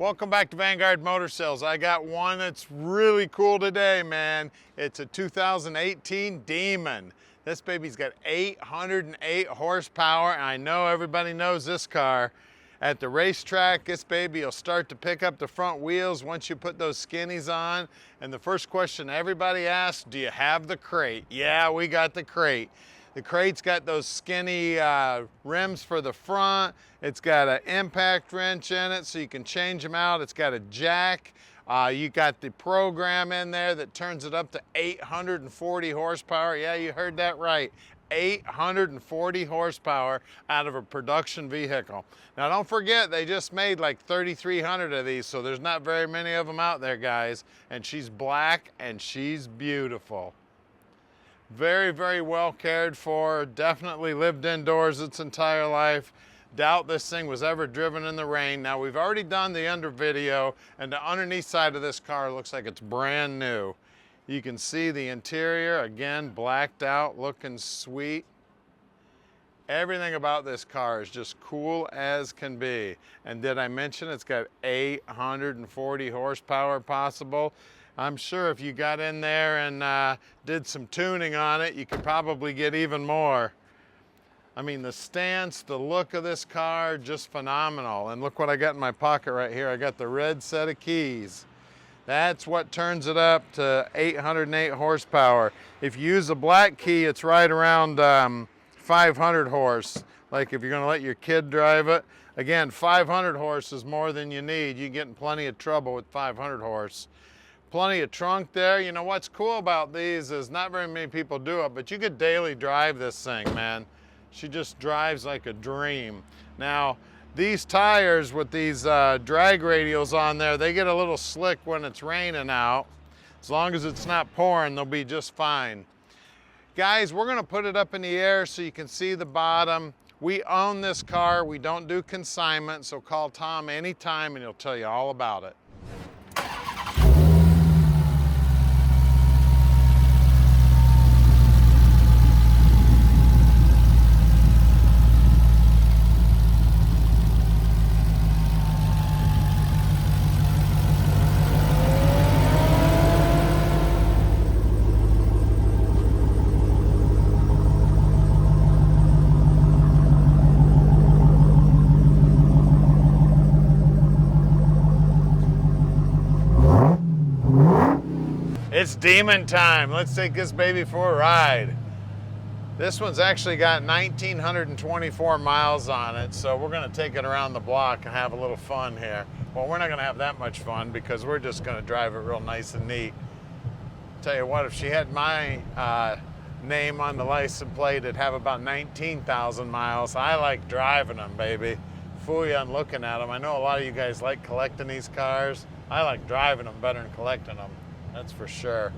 Welcome back to Vanguard Motor Sales. I got one that's really cool today, man. It's a 2018 Demon. This baby's got 808 horsepower, and I know everybody knows this car. At the racetrack, this baby will start to pick up the front wheels once you put those skinnies on. And the first question everybody asks, do you have the crate? Yeah, we got the crate. The crate's got those skinny rims for the front. It's got an impact wrench in it so you can change them out. It's got a jack. You got the program in there that turns it up to 840 horsepower. Yeah, you heard that right. 840 horsepower out of a production vehicle. Now don't forget, they just made like 3,300 of these, so there's not very many of them out there, guys. And she's black and she's beautiful. Very, very well cared for. Definitely lived indoors its entire life. Doubt this thing was ever driven in the rain. Now we've already done the under video, and the underneath side of this car looks like it's brand new. You can see the interior, again, blacked out, looking sweet. Everything about this car is just cool as can be. And did I mention it's got 840 horsepower possible? I'm sure if you got in there and did some tuning on it, you could probably get even more. I mean, the stance, the look of this car, just phenomenal. And look what I got in my pocket right here. I got the red set of keys. That's what turns it up to 808 horsepower. If you use a black key, it's right around 500 horse. Like if you're gonna let your kid drive it. Again, 500 horse is more than you need. You get in plenty of trouble with 500 horse. Plenty of trunk there. You know what's cool about these is not very many people do it, but you could daily drive this thing, man. She just drives like a dream. Now, these tires with these drag radials on there, they get a little slick when it's raining out. As long as it's not pouring, they'll be just fine. Guys, we're gonna put it up in the air so you can see the bottom. We own this car. We don't do consignment, so call Tom anytime and he'll tell you all about it. It's Demon time. Let's take this baby for a ride. This one's actually got 1,924 miles on it, so we're gonna take it around the block and have a little fun here. Well, we're not gonna have that much fun because we're just gonna drive it real nice and neat. Tell you what, if she had my name on the license plate, it'd have about 19,000 miles. I like driving them, baby. Fool you on looking at them. I know a lot of you guys like collecting these cars. I like driving them better than collecting them. That's for sure.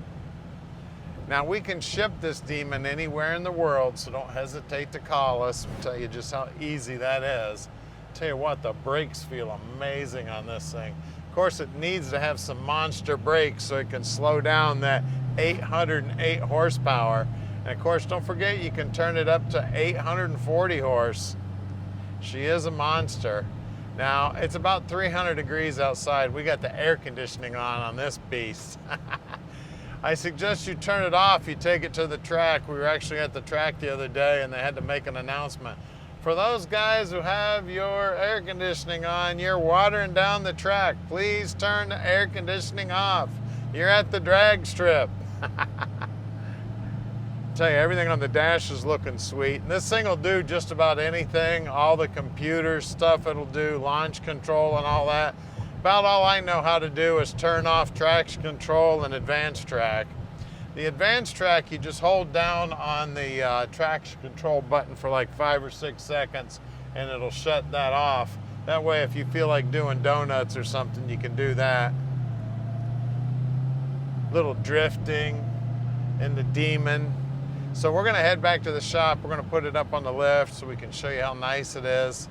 Now we can ship this Demon anywhere in the world, so don't hesitate to call us. We'll tell you just how easy that is. Tell you what, the brakes feel amazing on this thing. Of course, it needs to have some monster brakes so it can slow down that 808 horsepower. And of course, don't forget you can turn it up to 840 horse. She is a monster. Now, it's about 300 degrees outside. We got the air conditioning on this beast. I suggest you turn it off. You take it to the track. We were actually at the track the other day and they had to make an announcement. For those guys who have your air conditioning on, you're watering down the track. Please turn the air conditioning off. You're at the drag strip. Tell you, everything on the dash is looking sweet. And this thing will do just about anything. All the computer stuff it'll do, launch control and all that. About all I know how to do is turn off traction control and advanced track. The advanced track, you just hold down on the traction control button for like 5 or 6 seconds and it'll shut that off. That way, if you feel like doing donuts or something, you can do that. Little drifting in the Demon. So we're gonna head back to the shop. We're gonna put it up on the lift so we can show you how nice it is.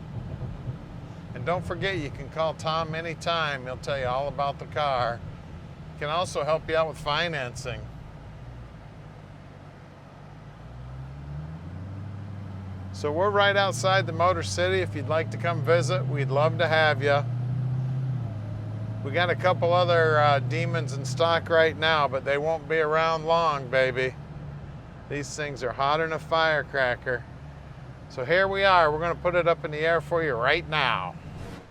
And don't forget, you can call Tom anytime. He'll tell you all about the car. He can also help you out with financing. So we're right outside the Motor City. If you'd like to come visit, we'd love to have you. We got a couple other Demons in stock right now, but they won't be around long, baby. These things are hotter than a firecracker. So here we are. We're gonna put it up in the air for you right now.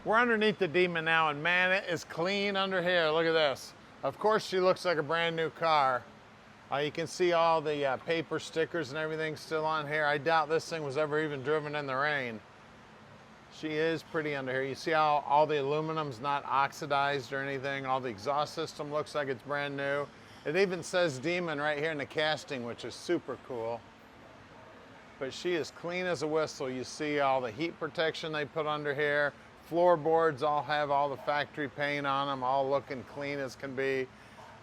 We're underneath the Demon now, and man, it is clean under here. Look at this. Of course, she looks like a brand new car. You can see all the paper stickers and everything still on here. I doubt this thing was ever even driven in the rain. She is pretty under here. You see how all the aluminum's not oxidized or anything. All the exhaust system looks like it's brand new. It even says Demon right here in the casting, which is super cool. But she is clean as a whistle. You see all the heat protection they put under here. Floorboards all have all the factory paint on them, all looking clean as can be.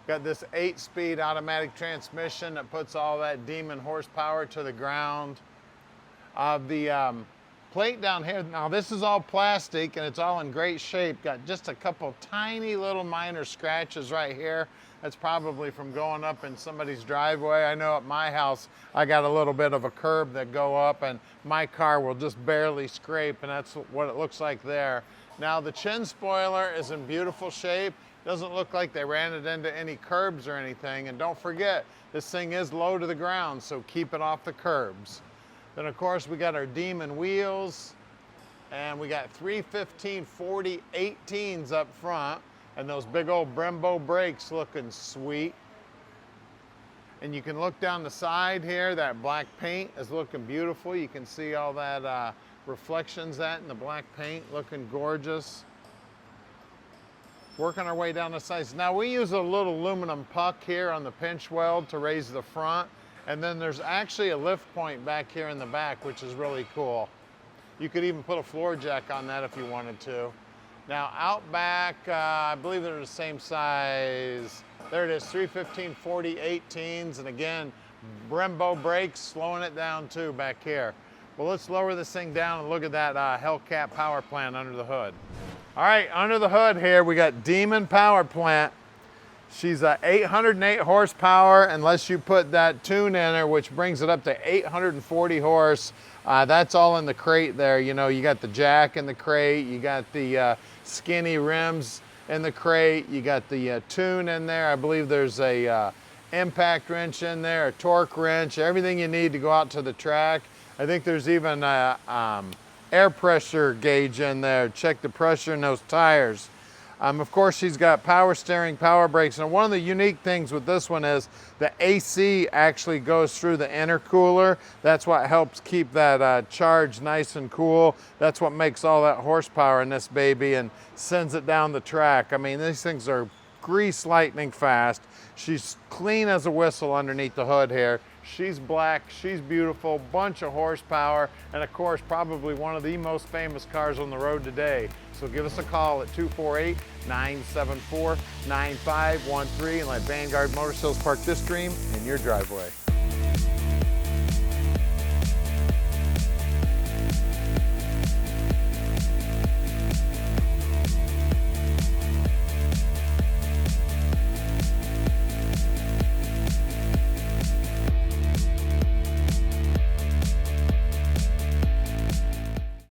Got this 8-speed automatic transmission that puts all that Demon horsepower to the ground. The plate down here, now this is all plastic and it's all in great shape. Got just a couple tiny little minor scratches right here. That's probably from going up in somebody's driveway. I know at my house, I got a little bit of a curb that go up and my car will just barely scrape, and that's what it looks like there. Now the chin spoiler is in beautiful shape. Doesn't look like they ran it into any curbs or anything. And don't forget, this thing is low to the ground, so keep it off the curbs. Then of course we got our Demon wheels, and we got 315/40 18s up front, and those big old Brembo brakes looking sweet. And you can look down the side here, that black paint is looking beautiful. You can see all that reflections in the black paint, looking gorgeous. Working our way down the sides. Now we use a little aluminum puck here on the pinch weld to raise the front. And then there's actually a lift point back here in the back, which is really cool. You could even put a floor jack on that if you wanted to. Now out back, I believe they're the same size. There it is, 315/40 18s. And again, Brembo brakes, slowing it down too back here. Well, let's lower this thing down and look at that Hellcat power plant under the hood. All right, under the hood here, we got Demon power plant. She's 808 horsepower, unless you put that tune in her, which brings it up to 840 horse. That's all in the crate there. You know, you got the jack in the crate, you got the skinny rims in the crate, you got the tune in there. I believe there's a impact wrench in there, a torque wrench, everything you need to go out to the track. I think there's even a air pressure gauge in there. Check the pressure in those tires. Of course, she's got power steering, power brakes, and one of the unique things with this one is the AC actually goes through the intercooler. That's what helps keep that charge nice and cool. That's what makes all that horsepower in this baby and sends it down the track. I mean, these things are grease lightning fast. She's clean as a whistle underneath the hood here. She's black, she's beautiful, bunch of horsepower, and of course, probably one of the most famous cars on the road today. So give us a call at 248-974-9513 and let Vanguard Motor Sales park this dream in your driveway.